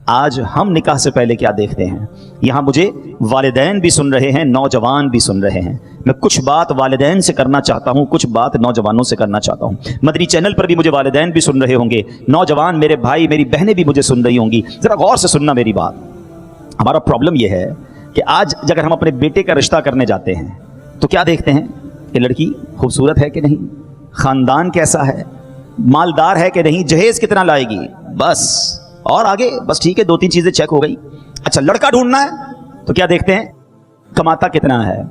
آج ہم نکاح سے پہلے کیا دیکھتے ہیں؟ یہاں مجھے والدین بھی سن رہے ہیں، نوجوان بھی سن رہے ہیں. میں کچھ بات والدین سے کرنا چاہتا ہوں، کچھ بات نوجوانوں سے کرنا چاہتا ہوں. مدنی چینل پر بھی مجھے والدین بھی سن رہے ہوں گے، نوجوان میرے بھائی میری بہنیں بھی مجھے سن رہی ہوں گی. ذرا غور سے سننا میری بات. ہمارا پرابلم یہ ہے کہ آج اگر ہم اپنے بیٹے کا رشتہ کرنے جاتے ہیں تو کیا دیکھتے ہیں کہ لڑکی خوبصورت ہے کہ نہیں، خاندان کیسا ہے، مالدار ہے کہ نہیں، جہیز کتنا لائے گی، بس اور آگے بس ٹھیک ہے 2-3 چیزیں چیک ہو گئی. اچھا لڑکا ڈھونڈنا ہے تو کیا دیکھتے ہیں، کماتا کتنا ہے،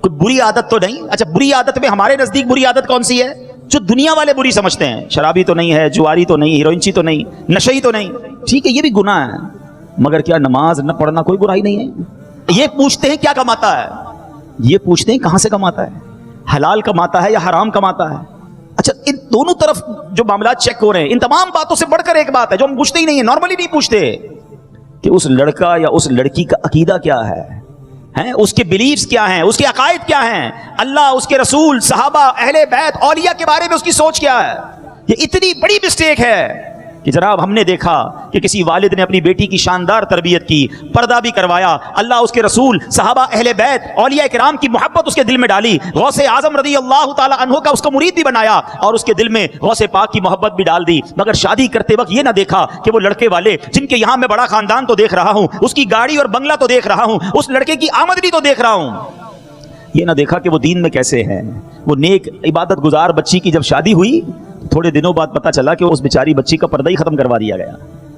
کوئی بری عادت تو نہیں. اچھا بری عادت میں ہمارے نزدیک بری عادت کون سی ہے جو دنیا والے بری سمجھتے ہیں؟ شرابی تو نہیں ہے، جواری تو نہیں، ہیروئنچی تو نہیں، نشئی تو نہیں. ٹھیک ہے یہ بھی گناہ ہے، مگر کیا نماز نہ پڑھنا کوئی برائی نہیں ہے؟ یہ پوچھتے ہیں کیا کماتا ہے، یہ پوچھتے ہیں کہاں سے کماتا ہے، حلال کماتا ہے یا حرام کماتا ہے. اچھا ان دونوں طرف جو معاملات چیک ہو رہے ہیں، ان تمام باتوں سے بڑھ کر ایک بات ہے جو ہم پوچھتے ہی نہیں ہیں، نارملی نہیں پوچھتے، کہ اس لڑکا یا اس لڑکی کا عقیدہ کیا ہے، اس کے بلیفز کیا ہیں، اس کے عقائد کیا ہیں، اللہ، اس کے رسول، صحابہ، اہل بیت، اولیاء کے بارے میں اس کی سوچ کیا ہے. یہ اتنی بڑی مسٹیک ہے کہ جناب ہم نے دیکھا کہ کسی والد نے اپنی بیٹی کی شاندار تربیت کی، پردہ بھی کروایا، اللہ، اس کے رسول، صحابہ، اہل بیت، اولیاء کرام کی محبت اس کے دل میں ڈالی، غوث اعظم رضی اللہ تعالی عنہ کا اس کو مرید بھی بنایا اور اس کے دل میں غوث پاک کی محبت بھی ڈال دی. مگر شادی کرتے وقت یہ نہ دیکھا کہ وہ لڑکے والے جن کے یہاں میں بڑا خاندان تو دیکھ رہا ہوں، اس کی گاڑی اور بنگلہ تو دیکھ رہا ہوں، اس لڑکے کی آمدنی تو دیکھ رہا ہوں، یہ نہ دیکھا کہ وہ دین میں کیسے ہے. وہ نیک عبادت گزار بچی کی جب شادی ہوئی تھوڑے دنوں بعد پتا چلا کہ اس بیچاری بچی کا پردہ ہی ختم کروا دیا گیا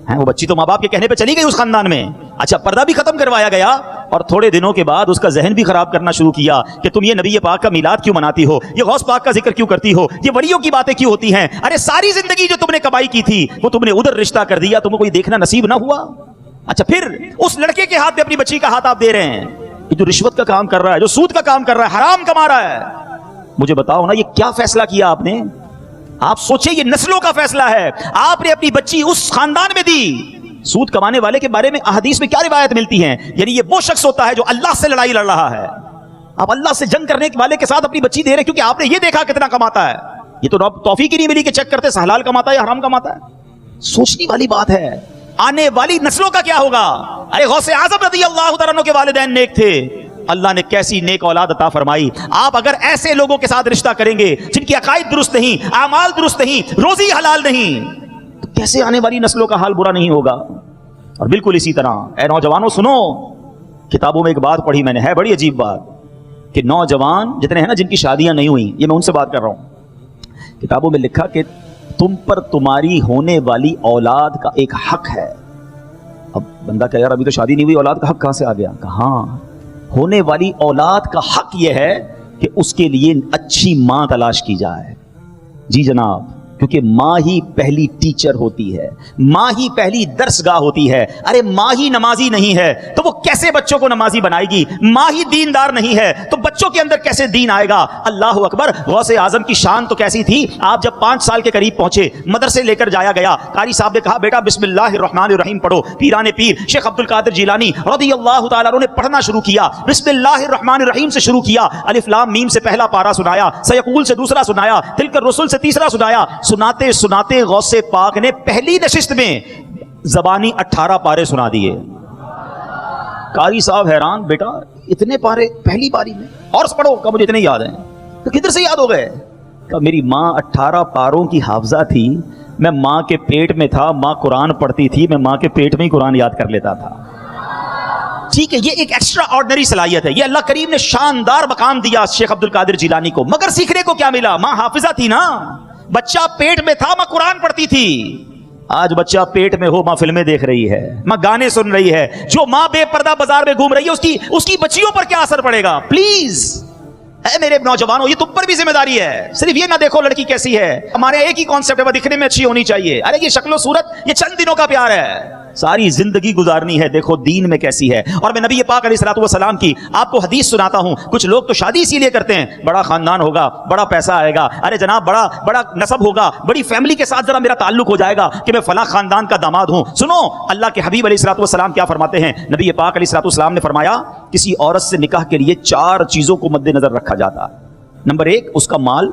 ہے. وہ بچی تو ماں باپ کے کہنے پہ چلی گئی اس خاندان میں، اچھا پردہ بھی ختم کروایا گیا، اور تھوڑے دنوں کے بعد اس کا ذہن بھی خراب کرنا شروع کیا کہ تم یہ نبی پاک کا میلاد کیوں مناتی ہو، یہ غوث پاک کا ذکر کیوں کرتی ہو، یہ ولیوں کی باتیں کیوں ہوتی ہیں، ارے ساری زندگی جو تم نے کمائی کی تھی وہ تم نے ادھر رشتہ کر دیا، تمہیں کوئی دیکھنا نصیب نہ ہوا. اچھا پھر اس لڑکے کے ہاتھ میں اپنی بچی کا ہاتھ آپ دے رہے ہیں کہ جو رشوت کا کام کر رہا ہے، جو سود کا کام کر رہا ہے، حرام کما رہا ہے. مجھے بتاؤ نا یہ کیا فیصلہ کیا آپ نے؟ آپ سوچیں یہ نسلوں کا فیصلہ ہے. آپ نے اپنی بچی اس خاندان میں دی. سود کمانے والے کے بارے میں احادیث میں کیا روایت ملتی ہیں؟ یعنی یہ وہ شخص ہوتا ہے جو اللہ سے لڑائی لڑ رہا ہے. آپ اللہ سے جنگ کرنے والے کے ساتھ اپنی بچی دے رہے کیونکہ آپ نے یہ دیکھا کتنا کماتا ہے. یہ تو توفیق ہی نہیں ملی کہ چیک کرتے حلال کماتا ہے یا حرام کماتا ہے. سوچنے والی بات ہے. آنے والی نسلوں کا کیا ہوگا؟ ارے غوث اعظم رضی اللہ تعالیٰ عنہ کے والدین نیک تھے، اللہ نے کیسی نیک اولاد عطا فرمائی. آپ اگر ایسے لوگوں کے ساتھ رشتہ کریں گے جن کی عقائد درست نہیں، اعمال درست نہیں، روزی حلال نہیں، تو کیسے آنے والی نسلوں کا حال برا نہیں ہوگا؟ اور بالکل اسی طرح اے نوجوانوں سنو، کتابوں میں ایک بات پڑھی میں نے، ہے بڑی عجیب بات، کہ نوجوان جتنے ہیں نا جن کی شادیاں نہیں ہوئیں، یہ میں ان سے بات کر رہا ہوں، کتابوں میں لکھا کہ تم پر تمہاری ہونے والی اولاد کا ایک حق ہے. اب بندہ کہ یار ابھی تو شادی نہیں ہوئی، اولاد کا حق کہاں سے آ گیا؟ کہاں ہونے والی اولاد کا حق یہ ہے کہ اس کے لیے اچھی ماں تلاش کی جائے. جی جناب، کیونکہ ماں ہی پہلی ٹیچر ہوتی ہے، ماں ہی پہلی درسگاہ ہوتی ہے. ارے ماں ہی نمازی نہیں ہے تو وہ کیسے بچوں کو نمازی بنائے گی؟ ماں ہی دیندار نہیں ہے تو بچوں کے اندر کیسے دین آئے گا؟ اللہ اکبر. غوث اعظم کی شان تو کیسی تھی، آپ جب 5 سال کے قریب پہنچے، مدرسے لے کر جایا گیا، قاری صاحب نے کہا بیٹا بسم اللہ الرحمن الرحیم پڑھو. پیران پیر شیخ عبد القادر جیلانی رضی اللہ تعالیٰ عنہ نے پڑھنا شروع کیا، بسم اللہ الرحمن الرحیم سے شروع کیا، الف لام میم سے پہلا پارا سنایا، سیقول سے دوسرا سنایا، تلک الرسل سے تیسرا سنایا. سناتے سناتے غوث پاک نے پہلی نشست میں زبانی 18 پارے سنا دیے. قاری صاحب حیران، بیٹا اتنے پارے پہلی باری میں؟ اور پڑھو. کہ مجھے اتنے یاد ہیں. تو کدھر سے یاد ہو گئے؟ کہ میری ماں 18 پاروں کی حافظہ تھی، میں ماں کے پیٹ میں تھا، ماں قرآن پڑھتی تھی، میں ماں کے پیٹ میں ہی قرآن یاد کر لیتا تھا. ٹھیک ہے یہ ایک ایکسٹرا آرڈنری صلاحیت ہے، یہ اللہ کریم نے شاندار مقام دیا شیخ عبد القادر جیلانی کو. مگر سیکھنے کو کیا ملا؟ ماں حافظہ تھی نا، بچہ پیٹ میں تھا، ماں قرآن پڑھتی تھی. آج بچہ پیٹ میں ہو، ماں فلمیں دیکھ رہی ہے، ماں گانے سن رہی ہے، جو ماں بے پردہ بازار میں گھوم رہی ہے اس کی بچیوں پر کیا اثر پڑے گا؟ پلیز اے میرے نوجوانوں، یہ تم پر بھی ذمہ داری ہے. صرف یہ نہ دیکھو لڑکی کیسی ہے، ہمارے ایک ہی کانسیپٹ ہے وہ دکھنے میں اچھی ہونی چاہیے. ارے یہ شکل و صورت یہ چند دنوں کا پیار ہے، ساری زندگی گزارنی ہے. دیکھو دین میں کیسی ہے. اور میں نبی پاک علیہ الصلوۃ والسلام کی آپ کو حدیث سناتا ہوں. کچھ لوگ تو شادی اسی لیے کرتے ہیں، بڑا خاندان ہوگا، بڑا پیسہ آئے گا، ارے جناب بڑا نسب ہوگا، بڑی فیملی کے ساتھ ذرا میرا تعلق ہو جائے گا کہ میں فلاں خاندان کا داماد ہوں. سنو اللہ کے حبیب علیہ الصلوۃ والسلام کیا فرماتے ہیں. نبی پاک علیہ الصلوۃ والسلام نے فرمایا کسی عورت سے نکاح کے لیے 4 چیزوں کو مد نظر رکھا جاتا. نمبر 1 اس کا مال،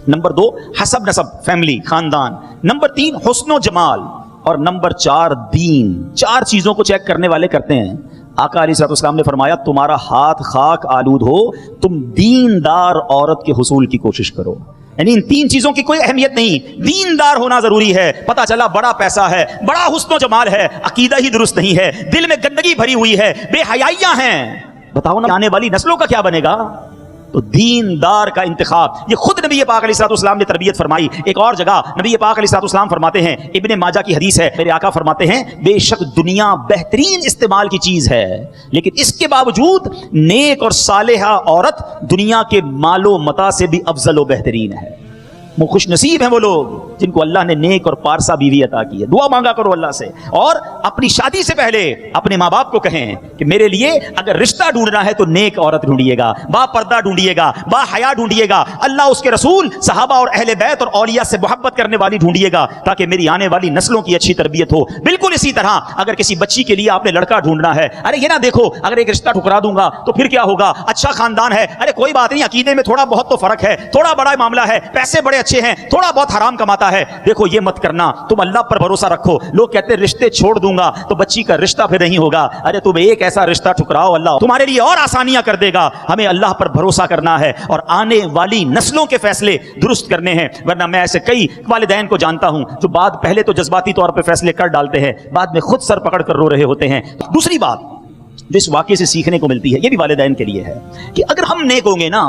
نمبر 2 حسب نسب فیملی خاندان، نمبر 3 حسن و جمال، اور نمبر 4 دین. 4 چیزوں کو چیک کرنے والے کرتے ہیں. آقا علیہ السلام نے فرمایا تمہارا ہاتھ خاک آلود ہو, تم دیندار عورت کے حصول کی کوشش کرو. یعنی ان 3 چیزوں کی کوئی اہمیت نہیں, دیندار ہونا ضروری ہے. پتا چلا بڑا پیسہ ہے, بڑا حسن و جمال ہے, عقیدہ ہی درست نہیں ہے, دل میں گندگی بھری ہوئی ہے, بے حیائیاں ہیں, بتاؤ نا آنے والی نسلوں کا کیا بنے گا؟ تو دیندار کا انتخاب یہ خود نبی پاک علیہ السلام نے تربیت فرمائی. ایک اور جگہ نبی پاک علیہ السلام فرماتے ہیں, ابن ماجہ کی حدیث ہے, میرے آقا فرماتے ہیں بے شک دنیا بہترین استعمال کی چیز ہے, لیکن اس کے باوجود نیک اور صالحہ عورت دنیا کے مال و متاع سے بھی افضل و بہترین ہے. وہ خوش نصیب ہیں وہ لوگ جن کو اللہ نے نیک اور پارسا بیوی عطا کی ہے. دعا مانگا کرو اللہ سے, اور اپنی شادی سے پہلے اپنے ماں باپ کو کہیں کہ میرے لیے اگر رشتہ ڈھونڈنا ہے تو نیک عورت ڈھونڈیے گا, با پردہ ڈھونڈیے گا, با حیا ڈھونڈیے گا, اللہ اس کے رسول صحابہ اور اہل بیت اور اولیاء سے محبت کرنے والی ڈھونڈیے گا تاکہ میری آنے والی نسلوں کی اچھی تربیت ہو. بالکل اسی طرح اگر کسی بچی کے لیے آپ نے لڑکا ڈھونڈنا ہے, ارے یہ نہ دیکھو اگر ایک رشتہ ٹھکرا دوں گا تو پھر کیا ہوگا, اچھا خاندان ہے, ارے کوئی بات نہیں, عقیدے میں تھوڑا بہت تو فرق ہے, تھوڑا بڑا معاملہ ہے, پیسے بڑے اچھے ہیں, تھوڑا بہت حرام کماتا ہے. دیکھو یہ مت کرنا, تم اللہ پر بھروسہ رکھو. لوگ کہتے ہیں رشتے چھوڑ دوں گا تو بچی کا رشتہ پھر نہیں ہوگا. ارے تم ایک ایسا رشتہ ٹھکراؤ, اللہ تمہارے لیے اور آسانیاں کر دے گا. ہمیں اللہ پر بھروسہ کرنا ہے اور آنے والی نسلوں کے فیصلے درست کرنے ہیں. ورنہ میں ایسے کئی والدین کو جانتا ہوں جو بعد پہلے تو جذباتی طور پہ فیصلے کر ڈالتے ہیں, بعد میں خود سر پکڑ کر رو رہے ہوتے ہیں. دوسری بات جو اس واقعے سے سیکھنے کو ملتی ہے, یہ بھی والدین کے لیے ہے کہ اگر ہم نیک ہوں گے نا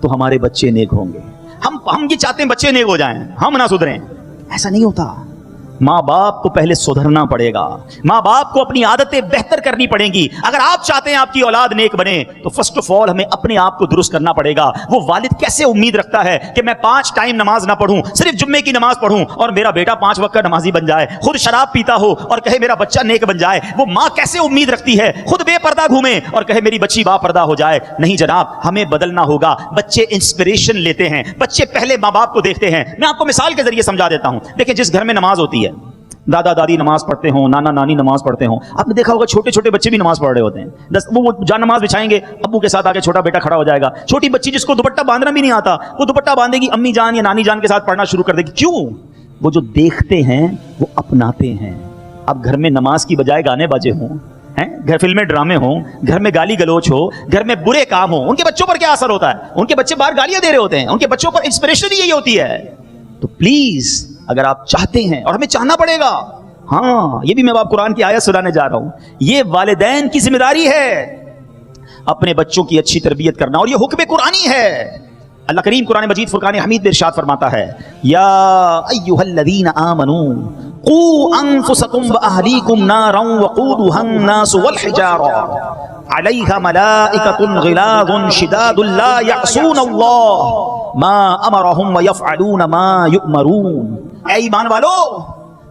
تو ہمارے بچے نیک ہوں گے. ہم یہ چاہتے ہیں بچے نیک ہو جائیں, ہم نہ سدھریں. ایسا نہیں ہوتا. ماں باپ کو پہلے سدھرنا پڑے گا, ماں باپ کو اپنی عادتیں بہتر کرنی پڑیں گی. اگر آپ چاہتے ہیں آپ کی اولاد نیک بنے تو فرسٹ آف آل ہمیں اپنے آپ کو درست کرنا پڑے گا. وہ والد کیسے امید رکھتا ہے کہ میں 5 ٹائم نماز نہ پڑھوں, صرف جمعے کی نماز پڑھوں اور میرا بیٹا 5 وقت کا نمازی بن جائے, خود شراب پیتا ہو اور کہے میرا بچہ نیک بن جائے. وہ ماں کیسے امید رکھتی ہے خود بے پردہ گھومے اور کہے میری بچی با پردہ ہو جائے؟ نہیں جناب, ہمیں بدلنا ہوگا. بچے انسپریشن لیتے ہیں, بچے پہلے ماں باپ کو دیکھتے ہیں. میں آپ کو مثال کے ذریعے سمجھا دیتا ہوں. دیکھیں جس گھر میں نماز ہوتی ہے, دادا دادی نماز پڑھتے ہوں, نانا نانی نماز پڑھتے ہوں, آپ نے دیکھا ہوگا چھوٹے چھوٹے بچے بھی نماز پڑھ رہے ہوتے ہیں. وہ جان نماز بچھائیں گے, ابو کے ساتھ آگے چھوٹا بیٹا کھڑا ہو جائے گا. چھوٹی بچی جس کو دوپٹہ باندھنا بھی نہیں آتا, وہ دوپٹہ باندھے گی, امی جان یا نانی جان کے ساتھ پڑھنا شروع کر دے گی. کیوں؟ وہ جو دیکھتے ہیں وہ اپناتے ہیں. اب گھر میں نماز کی بجائے گانے بجے ہوں, گھر فلمیں ڈرامے ہوں, گھر میں گالی گلوچ ہو, گھر میں برے کام ہوں, ان کے بچوں پر کیا اثر ہوتا ہے؟ ان کے بچے باہر گالیاں دے رہے ہوتے ہیں, ان کے بچوں پر انسپریشن ہی یہی ہوتی ہے. تو پلیز اگر آپ چاہتے ہیں, اور ہمیں چاہنا پڑے گا, ہاں یہ بھی میں آپ قرآن کی آیت سنانے جا رہا ہوں, یہ والدین کی ذمہ داری ہے اپنے بچوں کی اچھی تربیت کرنا, اور یہ حکم قرآنی ہے. اللہ کریم قرآن مجید فرقان حمید میں ارشاد فرماتا ہے, یا ایھا الذین آمنوا قوا انفسکم واہلیکم نارا وقودھا الناس والحجارہ علیہا ملائکۃ غلاظ شداد لا یعصون اللہ ما امرہم ویفعلون ما یؤمرون. اے ایمان والو,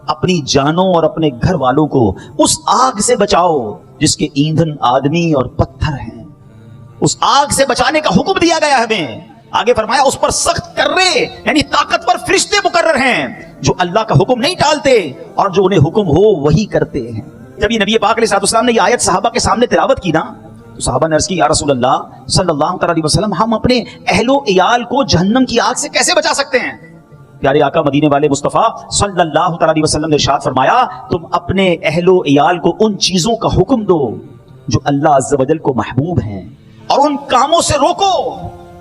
اپنی جانوں اور اپنے گھر والوں کو اس آگ سے بچاؤ جس کے ایندھن آدمی اور پتھر ہیں. اس آگ سے بچانے کا حکم دیا گیا ہمیں. آگے فرمایا اس پر سخت کرے, یعنی طاقتور فرشتے مقرر ہیں جو اللہ کا حکم نہیں ٹالتے اور جو انہیں حکم ہو وہی کرتے ہیں. جب یہ نبی پاک علیہ السلام نے یہ آیت صحابہ کے سامنے تلاوت کی نا, تو صحابہ نے عرض کی, یا رسول اللہ صلی اللہ علیہ وسلم, ہم اپنے اہل و عیال کو جہنم کی آگ سے کیسے بچا سکتے ہیں؟ پیارے آقا مدینے والے مصطفیٰ صلی اللہ علیہ وسلم نے ارشاد فرمایا, تم اپنے اہل و عیال کو ان چیزوں کا حکم دو جو اللہ عز و جل کو محبوب ہیں, اور ان کاموں سے روکو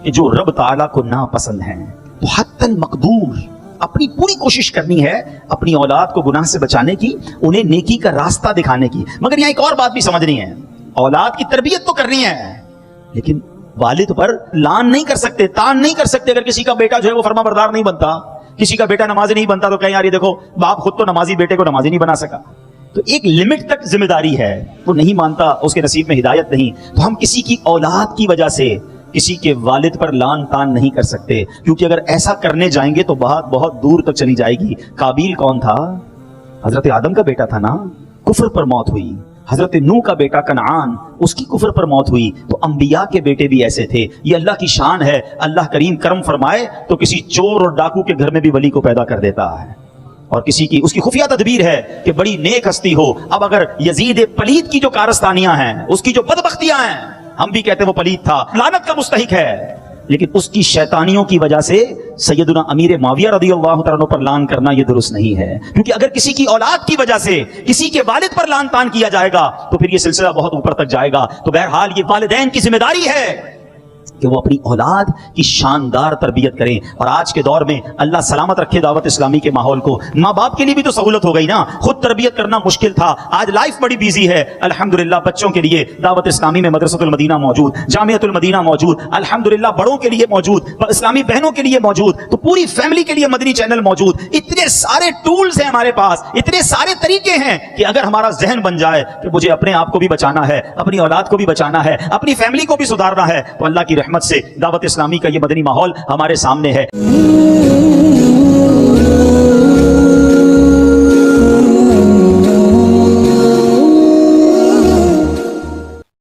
کہ جو رب تعالیٰ کو ناپسند ہیں. تو حتی المقدور اپنی پوری کوشش کرنی ہے اپنی اولاد کو گناہ سے بچانے کی, انہیں نیکی کا راستہ دکھانے کی. مگر یہاں ایک اور بات بھی سمجھنی ہے, اولاد کی تربیت تو کرنی ہے لیکن والد پر لان نہیں کر سکتے, تان نہیں کر سکتے. اگر کسی کا بیٹا جو ہے وہ فرما بردار نہیں بنتا, کسی کا بیٹا نمازی نہیں بنتا, تو کہیں یار یہ دیکھو باپ خود تو نمازی بیٹے کو نمازی نہیں بنا سکا. تو ایک لمٹ تک ذمہ داری ہے, وہ نہیں مانتا, اس کے نصیب میں ہدایت نہیں. تو ہم کسی کی اولاد کی وجہ سے کسی کے والد پر لان تان نہیں کر سکتے, کیونکہ اگر ایسا کرنے جائیں گے تو بات بہت دور تک چلی جائے گی. قابیل کون تھا؟ حضرت آدم کا بیٹا تھا نا, کفر پر موت ہوئی. حضرت نوح کا بیٹا کنعان, اس کی کفر پر موت ہوئی. تو انبیاء کے بیٹے بھی ایسے تھے. یہ اللہ کی شان ہے. اللہ کریم کرم فرمائے تو کسی چور اور ڈاکو کے گھر میں بھی ولی کو پیدا کر دیتا ہے, اور کسی کی اس کی خفیہ تدبیر ہے کہ بڑی نیک ہستی ہو. اب اگر یزید پلید کی جو کارستانیاں ہیں, اس کی جو بدبختیاں ہیں, ہم بھی کہتے ہیں وہ پلید تھا, لعنت کا مستحق ہے, لیکن اس کی شیطانیوں کی وجہ سے سیدنا امیر معاویہ رضی اللہ تعالیٰ عنہ پر لعن کرنا یہ درست نہیں ہے، کیونکہ اگر کسی کی اولاد کی وجہ سے کسی کے والد پر لعن طعن کیا جائے گا تو پھر یہ سلسلہ بہت اوپر تک جائے گا۔ تو بہرحال یہ والدین کی ذمہ داری ہے کہ وہ اپنی اولاد کی شاندار تربیت کریں، اور آج کے دور میں اللہ سلامت رکھے دعوت اسلامی کے ماحول کو، ماں باپ کے لیے بھی تو سہولت ہو گئی نا، خود تربیت کرنا مشکل تھا، آج لائف بڑی بیزی ہے، الحمدللہ بچوں کے لیے دعوت اسلامی میں مدرسۃ المدینہ موجود، جامعۃ المدینہ موجود، الحمدللہ بڑوں کے لیے موجود، اسلامی بہنوں کے لیے موجود، تو پوری فیملی کے لیے مدنی چینل موجود، اتنے سارے ٹولز ہیں ہمارے پاس، اتنے سارے طریقے ہیں کہ اگر ہمارا ذہن بن جائے کہ مجھے اپنے آپ کو بھی بچانا ہے، اپنی اولاد کو بھی بچانا ہے، اپنی فیملی کو بھی سدھارنا ہے، تو اللہ کی رحمت سے دعوت اسلامی کا یہ مدنی ماحول ہمارے سامنے ہے۔